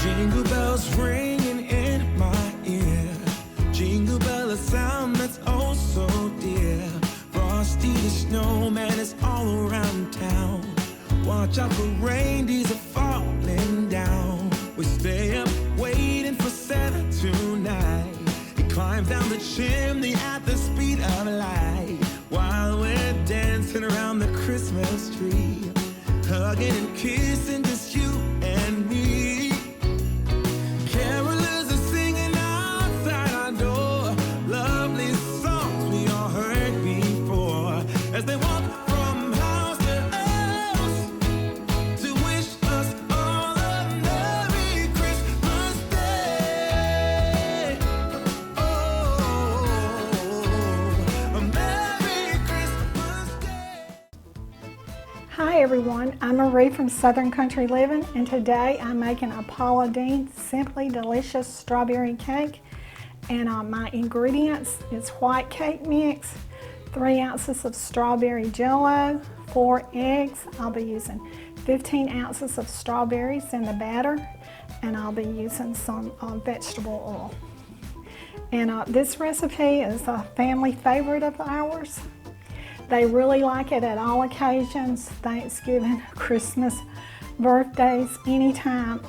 Jingle bells ringing in my ear. Jingle bell, a sound that's oh so dear. Frosty the snowman is all around town. Watch out for reindeers are falling down. We stay up waiting for Santa tonight. He climbs down the chimney at the speed of light, while we're dancing around the Christmas tree, hugging and kissing just you and me. Carolers are singing outside our door, lovely songs we all heard before, as they walk from house to house to wish us all a Merry Christmas Day. Oh, a Merry Christmas Day. Hi everyone, I'm Marie from Southern Country Living, and today I'm making a Paula Deen Simply Delicious Strawberry Cake. And my ingredients is white cake mix, 3 ounces of strawberry jello, 4 eggs. I'll be using 15 ounces of strawberries in the batter, and I'll be using some vegetable oil. And this recipe is a family favorite of ours. They really like it at all occasions, Thanksgiving, Christmas, birthdays, anytime.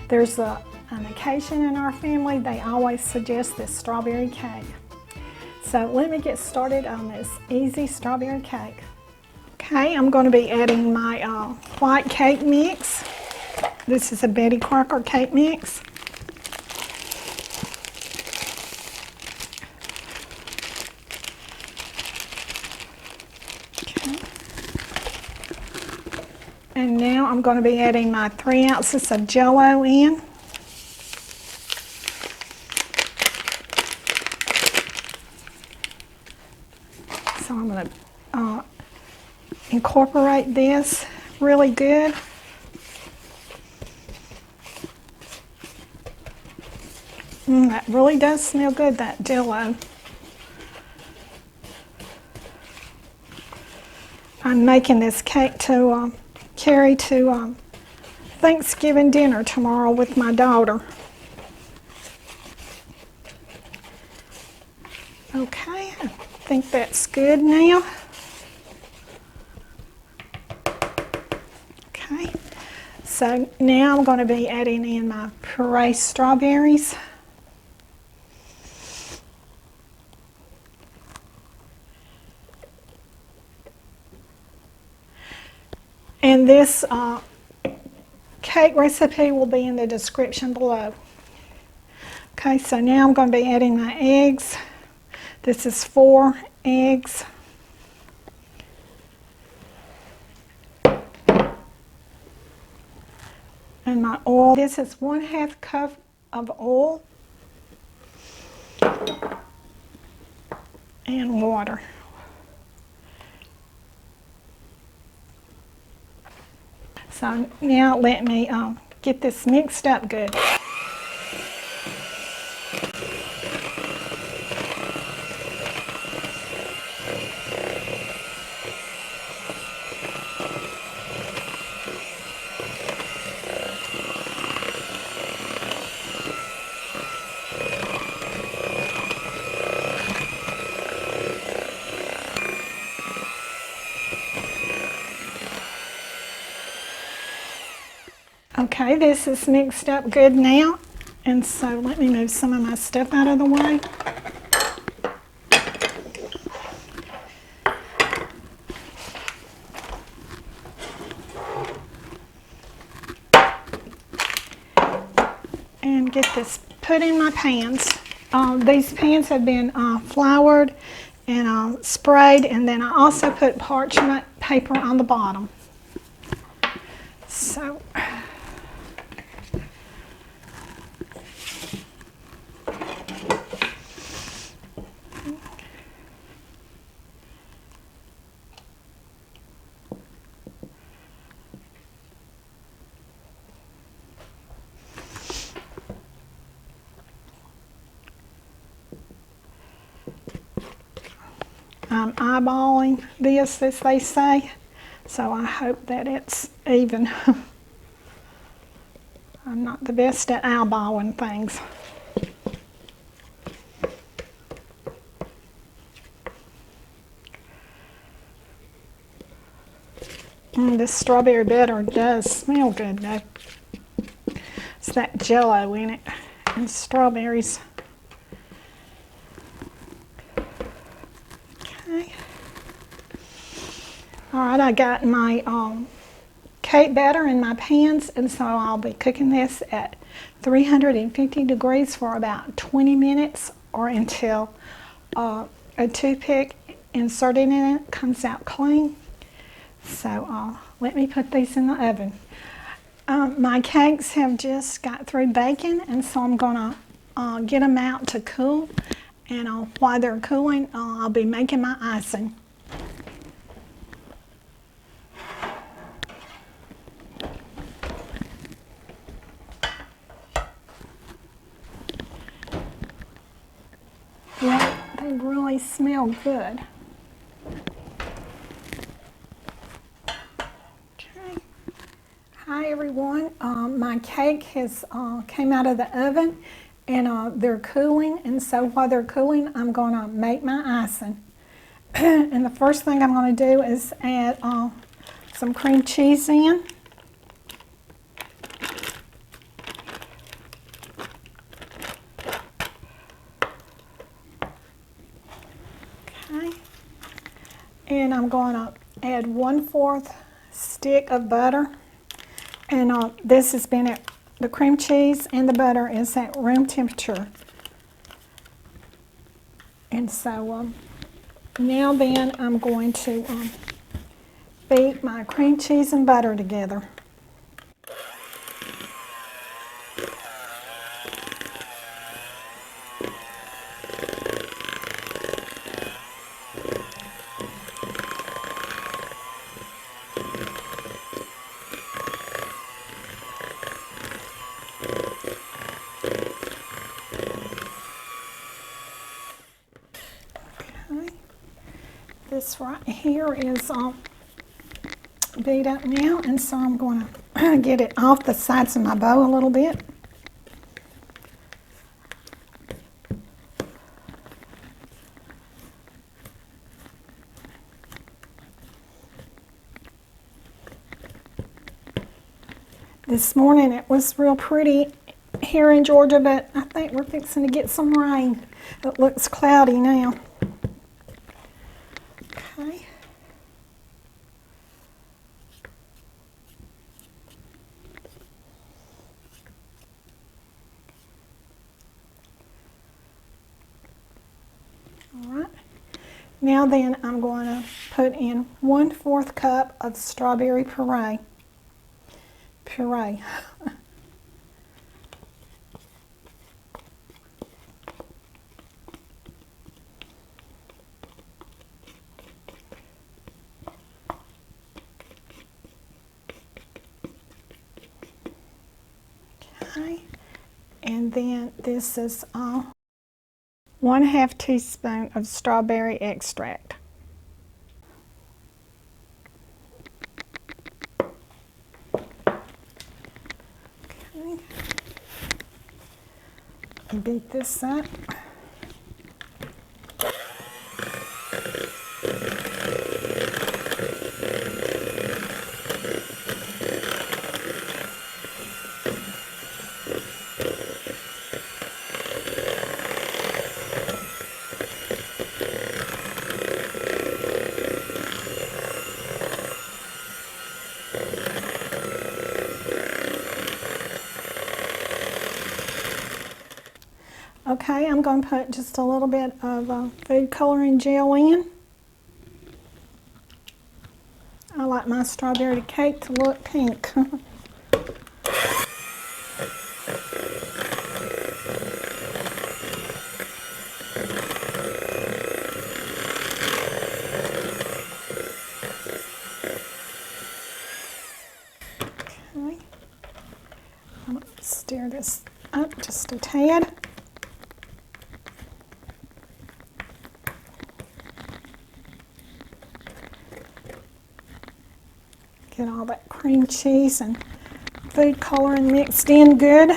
There's an occasion in our family, they always suggest this strawberry cake. So let me get started on this easy strawberry cake. Okay, I'm going to be adding my white cake mix. This is a Betty Crocker cake mix. And now I'm going to be adding my 3 ounces of jello in. So I'm going to incorporate this really good. That really does smell good, that jello. I'm making this cake to carry to Thanksgiving dinner tomorrow with my daughter. Okay, I think that's good now. Okay, so now I'm going to be adding in my puree strawberries. And this cake recipe will be in the description below. Okay, so now I'm going to be adding my eggs. This is 4 eggs. And my oil, this is 1/2 cup of oil and water. So now let me get this mixed up good. Okay, this is mixed up good now, and so let me move some of my stuff out of the way. And get this put in my pans. These pans have been floured and sprayed, and then I also put parchment paper on the bottom. So I'm eyeballing this, as they say, so I hope that it's even. I'm not the best at eyeballing things. This strawberry butter does smell good though. It's that jello in it and strawberries. Okay. Alright, I got my cake batter in my pans, and so I'll be cooking this at 350 degrees for about 20 minutes or until a toothpick inserted in it comes out clean. So let me put these in the oven. My cakes have just got through baking, and so I'm going to get them out to cool. And while they're cooling, I'll be making my icing. Yeah, they really smell good. Hi everyone, my cake has came out of the oven, and they're cooling, and so while they're cooling I'm going to make my icing. And the first thing I'm going to do is add some cream cheese in. Okay, and I'm going to add 1/4 stick of butter. And this has been at the cream cheese and the butter is at room temperature. And so now then I'm going to beat my cream cheese and butter together. This right here is beat up now, and so I'm going to get it off the sides of my bowl a little bit. This morning it was real pretty here in Georgia, but I think we're fixing to get some rain. It looks cloudy now. Okay. All right. Now then I'm going to put in 1/4 cup of strawberry puree. Okay, and then this is 1/2 teaspoon of strawberry extract. Okay, beat this up. Okay, I'm going to put just a little bit of food coloring gel in. I like my strawberry cake to look pink. Okay, I'm going to stir this up just a tad. Get all that cream cheese and food coloring mixed in good.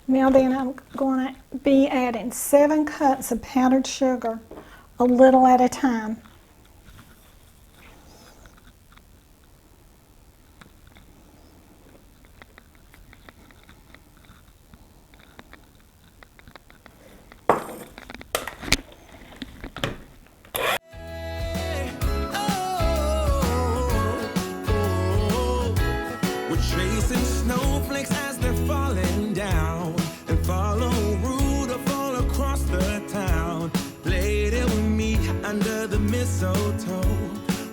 Now then I'm going to be adding 7 cups of powdered sugar, a little at a time. We're chasing snowflakes as they're falling down, and follow Rudolph all across the town. Later we meet under the mistletoe,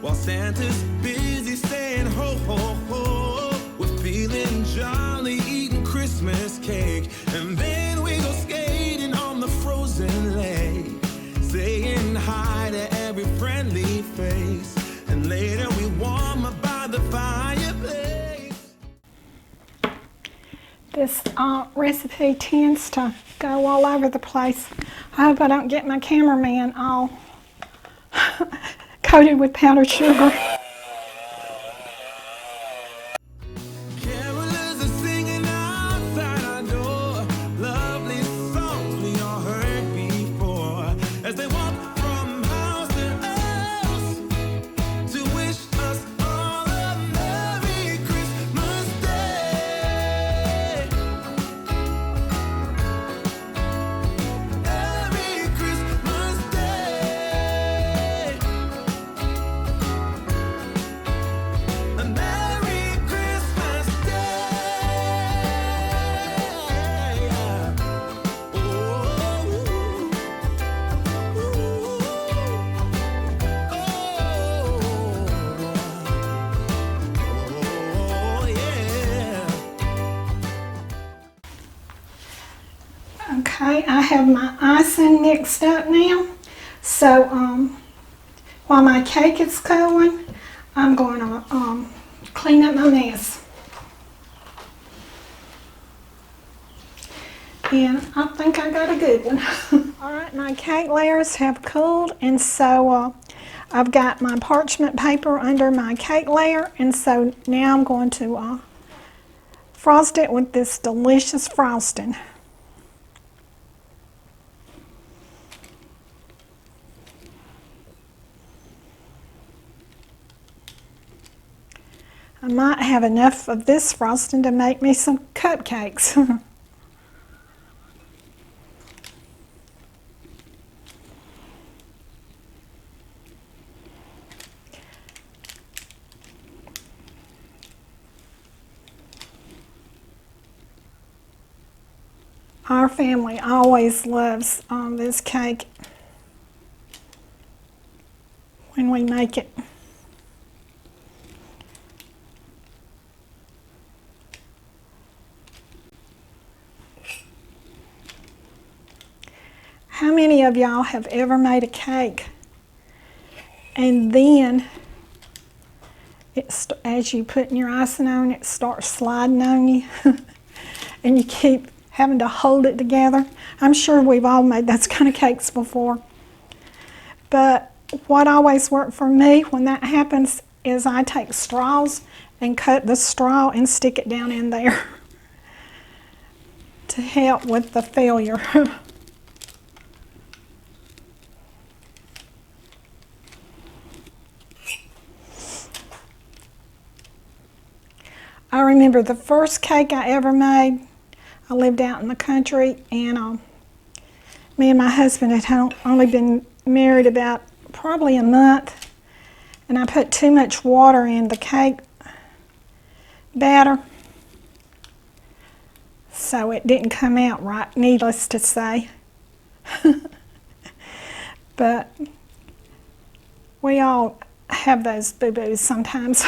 while Santa's busy saying ho ho ho. We're feeling jolly, eating Christmas cake, and then we go skating on the frozen lake, saying hi to every friendly face, and later we warm up by the fireplace. This recipe tends to go all over the place. I hope I don't get my cameraman all coated with powdered sugar. Carolers are singing outside our door, lovely songs we all heard before, as they walk from house to house to wish us all a Merry Christmas Day. Merry Christmas Day. A Merry Christmas Day. Oh, yeah. Okay, I have my icing mixed up now. So while my cake is cooling, I'm going to clean up my mess. And I think I got a good one. All right, my cake layers have cooled, and so I've got my parchment paper under my cake layer, and so now I'm going to frost it with this delicious frosting. I might have enough of this frosting to make me some cupcakes. Our family always loves this cake when we make it. How many of y'all have ever made a cake and then as you put your icing on, it starts sliding on you and you keep having to hold it together? I'm sure we've all made those kind of cakes before. But what always worked for me when that happens is I take straws and cut the straw and stick it down in there to help with the failure. I remember the first cake I ever made. I lived out in the country, and me and my husband had only been married about probably a month, and I put too much water in the cake batter, so it didn't come out right, needless to say. But we all have those boo-boos sometimes.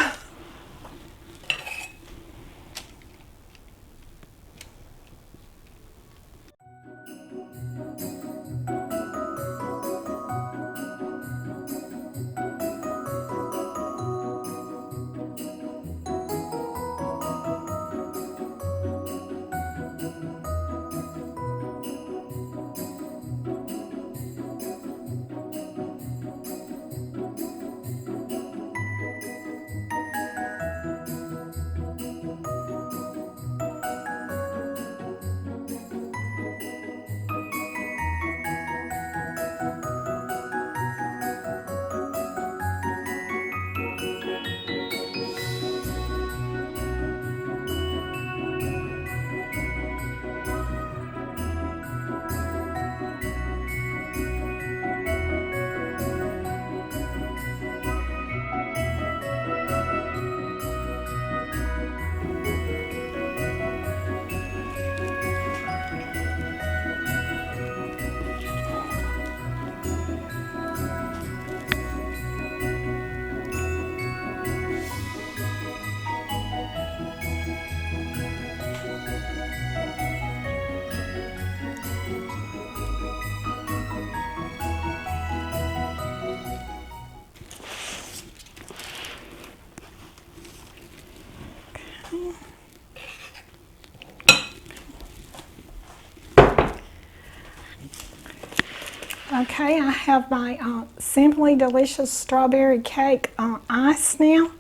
Okay, I have my Simply Delicious Strawberry Cake ice now.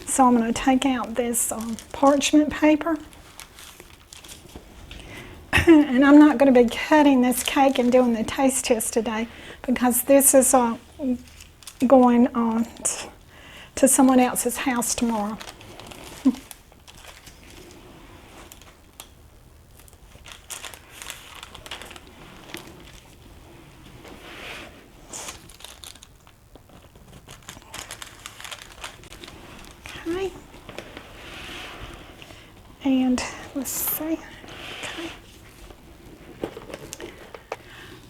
So I'm going to take out this parchment paper. And I'm not going to be cutting this cake and doing the taste test today because this is going to someone else's house tomorrow. Okay. And let's see.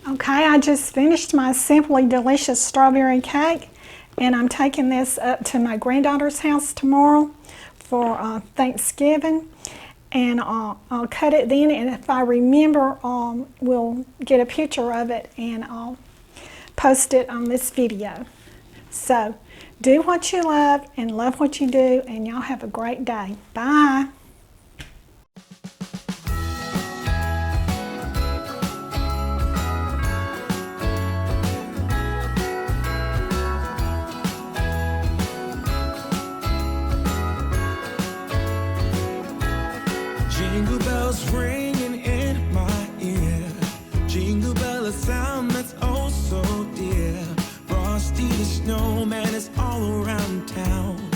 Okay, I just finished my Simply Delicious Strawberry Cake, and I'm taking this up to my granddaughter's house tomorrow for Thanksgiving, and I'll cut it then, and if I remember, we'll get a picture of it and I'll post it on this video. So, do what you love and love what you do, and y'all have a great day. Bye. Jingle bells ringing in my ear. Jingle bell, a sound that's oh so dear. Frosty the snowman is all around town.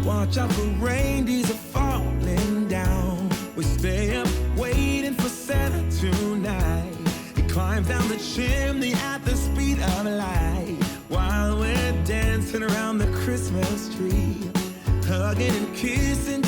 Watch out for reindeers are falling down. We stay up waiting for Santa tonight. He climbs down the chimney at the speed of light, while we're dancing around the Christmas tree, hugging and kissing